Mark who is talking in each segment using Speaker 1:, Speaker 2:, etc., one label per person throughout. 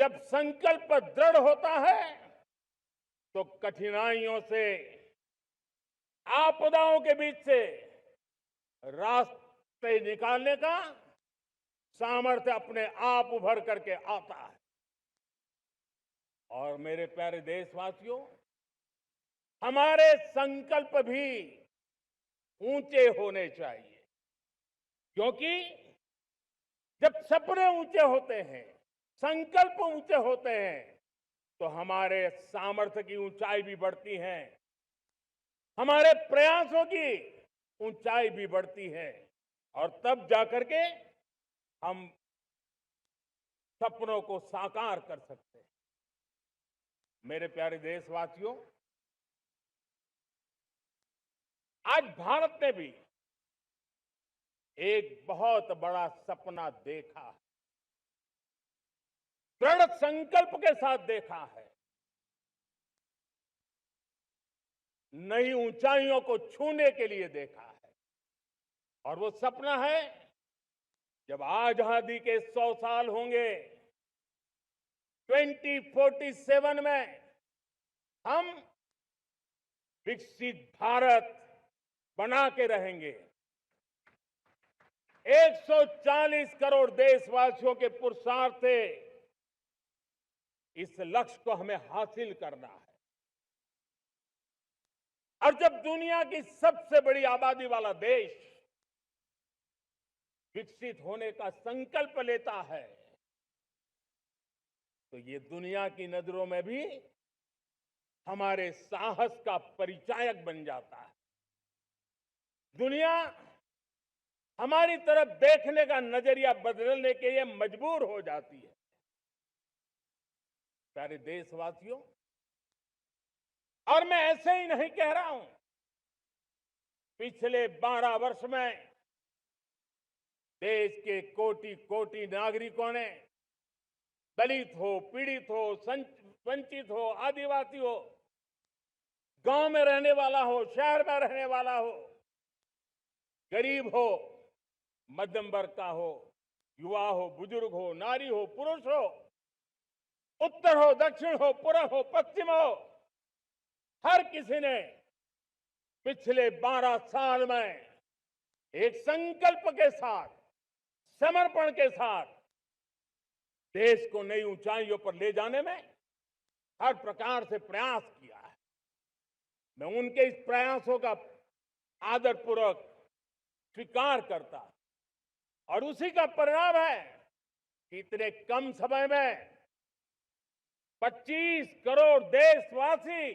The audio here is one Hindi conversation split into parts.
Speaker 1: जब संकल्प दृढ़ होता है तो कठिनाइयों से, आपदाओं के बीच से रास्ते निकालने का सामर्थ्य अपने आप उभर करके आता है। और मेरे प्यारे देशवासियों, हमारे संकल्प भी ऊंचे होने चाहिए, क्योंकि जब सपने ऊंचे होते हैं, संकल्प ऊंचे होते हैं, तो हमारे सामर्थ्य की ऊंचाई भी बढ़ती है, हमारे प्रयासों की ऊंचाई भी बढ़ती है, और तब जाकर के हम सपनों को साकार कर सकते हैं। मेरे प्यारे देशवासियों, आज भारत ने भी एक बहुत बड़ा सपना देखा है, दृढ़ संकल्प के साथ देखा है। नई ऊंचाइयों को छूने के लिए देखा है, और वो सपना है जब आजादी के 100 साल होंगे, 2047 में हम विकसित भारत बना के रहेंगे। 140 करोड़ देशवासियों के पुरुषार्थ से इस लक्ष्य को हमें हासिल करना है। और जब दुनिया की सबसे बड़ी आबादी वाला देश विकसित होने का संकल्प लेता है, तो ये दुनिया की नजरों में भी हमारे साहस का परिचायक बन जाता है। दुनिया हमारी तरफ देखने का नजरिया बदलने के लिए मजबूर हो जाती है। प्यारे देशवासियों, और मैं ऐसे ही नहीं कह रहा हूं, पिछले 12 वर्ष में देश के कोटि कोटि नागरिकों ने, दलित हो, पीड़ित हो, वंचित हो, आदिवासी हो, गांव में रहने वाला हो, शहर में रहने वाला हो, गरीब हो, मध्यम वर्ग का हो, युवा हो, बुजुर्ग हो, नारी हो, पुरुष हो, उत्तर हो, दक्षिण हो, पूर्व हो, पश्चिम हो, हर किसी ने पिछले 12 साल में एक संकल्प के साथ, समर्पण के साथ देश को नई ऊंचाइयों पर ले जाने में हर प्रकार से प्रयास किया है। मैं उनके इस प्रयासों का आदरपूर्वक स्वीकार करता, और उसी का परिणाम है कि इतने कम समय में 25 करोड़ देशवासी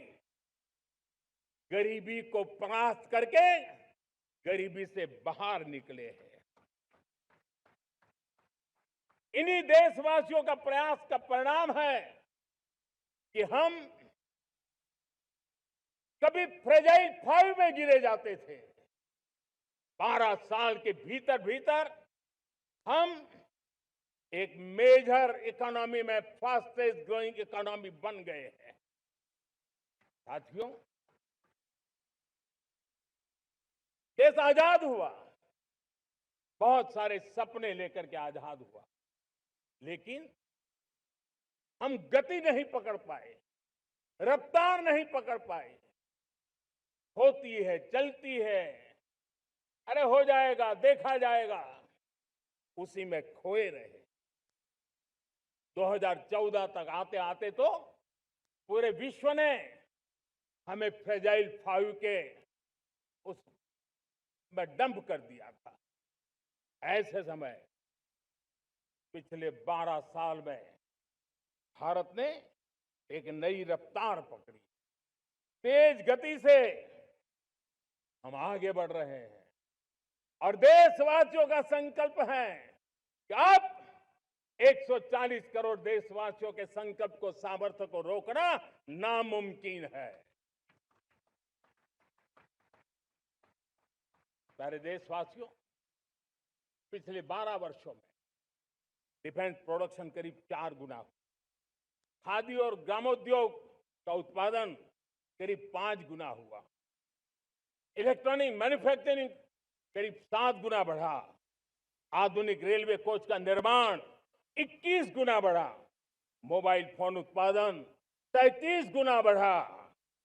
Speaker 1: गरीबी को परास्त करके गरीबी से बाहर निकले हैं। इन्हीं देशवासियों का प्रयास का परिणाम है कि हम कभी फ्रेजाइल 5 में गिरे जाते थे। 12 साल के भीतर भीतर हम एक मेजर इकोनॉमी में फास्टेस्ट ग्रोइंग इकोनॉमी बन गए हैं। साथियों, देश आजाद हुआ, बहुत सारे सपने लेकर के आजाद हुआ, लेकिन हम गति नहीं पकड़ पाए, रफ्तार नहीं पकड़ पाए। होती है, चलती है, अरे हो जाएगा, देखा जाएगा, उसी में खोए रहे। 2014 तक आते आते तो पूरे विश्व ने हमें फ्रेजाइल 5 के उस में डंप कर दिया था। ऐसे समय पिछले 12 साल में भारत ने एक नई रफ्तार पकड़ी, तेज गति से हम आगे बढ़ रहे हैं, और देशवासियों का संकल्प है कि अब 140 करोड़ देशवासियों के संकल्प को, सामर्थ्य को रोकना नामुमकिन है। प्यारे देशवासियों, पिछले 12 वर्षों में डिफेंस प्रोडक्शन करीब 4 गुना हुआ, खादी और ग्रामोद्योग का उत्पादन करीब 5 गुना हुआ, इलेक्ट्रॉनिक मैन्युफैक्चरिंग करीब 7 गुना बढ़ा, आधुनिक रेलवे कोच का निर्माण 21 गुना बढ़ा, मोबाइल फोन उत्पादन 33 गुना बढ़ा।